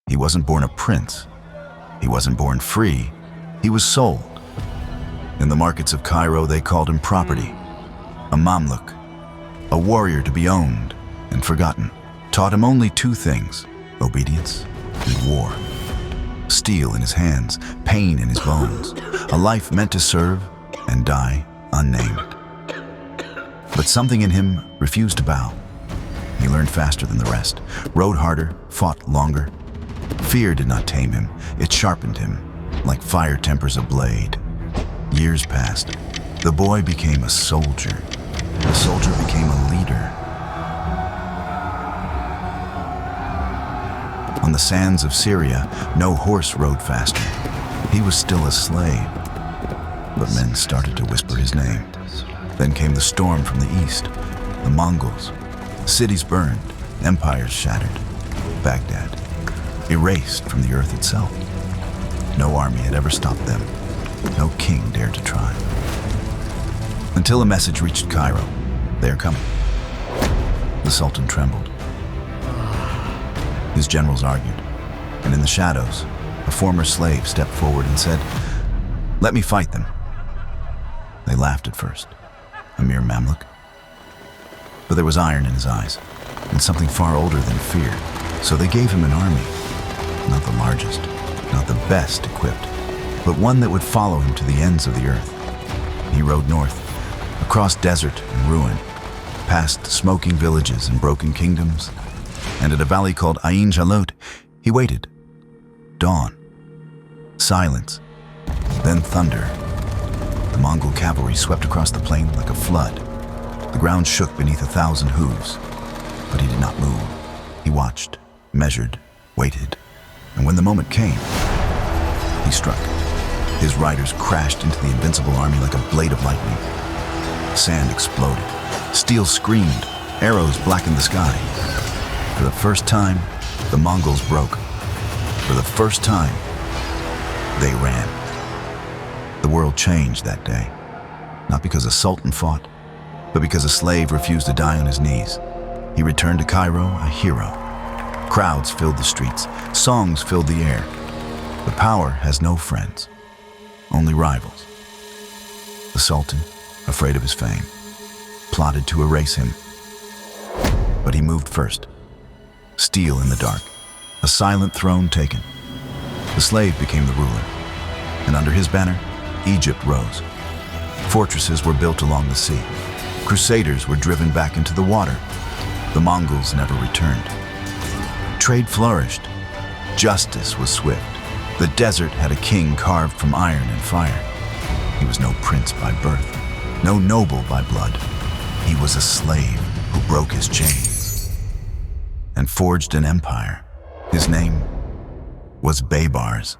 He wasn't born a prince. He wasn't born free. He was sold. In the markets of Cairo, they called him property, a Mamluk, a warrior to be owned and forgotten. Taught him only two things: obedience and war. Steel in his hands, pain in his bones, a life meant to serve and die unnamed. But something in him refused to bow. He learned faster than the rest, rode harder, fought longer. Fear did not tame him, it sharpened him, like fire tempers a blade. Years passed. The boy became a soldier. The soldier became a leader. On the sands of Syria, no horse rode faster. He was still a slave. But men started to whisper his name. Then came the storm from the east, the Mongols. Cities burned, empires shattered. Baghdad, erased from the earth itself. No army had ever stopped them. No king dared to try. Until a message reached Cairo. They are coming. The Sultan trembled. His generals argued, and in the shadows, a former slave stepped forward and said, "Let me fight them." They laughed at first, a mere Mamluk. But there was iron in his eyes, and something far older than fear. So they gave him an army, not the largest, not the best equipped, but one that would follow him to the ends of the earth. He rode north, across desert and ruin, past smoking villages and broken kingdoms, and at a valley called Ain Jalut, he waited. Dawn, silence, then thunder. The Mongol cavalry swept across the plain like a flood. The ground shook beneath 1,000 hooves, but he did not move. He watched, measured, waited, and when the moment came, he struck. His riders crashed into the invincible army like a blade of lightning. Sand exploded, steel screamed, arrows blackened the sky. For the first time, the Mongols broke. For the first time, they ran. The world changed that day, not because a sultan fought, but because a slave refused to die on his knees. He returned to Cairo a hero. Crowds filled the streets, songs filled the air. But power has no friends, only rivals. The Sultan, afraid of his fame, plotted to erase him. But he moved first. Steel in the dark, a silent throne taken. The slave became the ruler, and under his banner, Egypt rose. Fortresses were built along the sea. Crusaders were driven back into the water. The Mongols never returned. Trade flourished. Justice was swift. The desert had a king carved from iron and fire. He was no prince by birth, no noble by blood. He was a slave who broke his chains and forged an empire. His name was Baybars.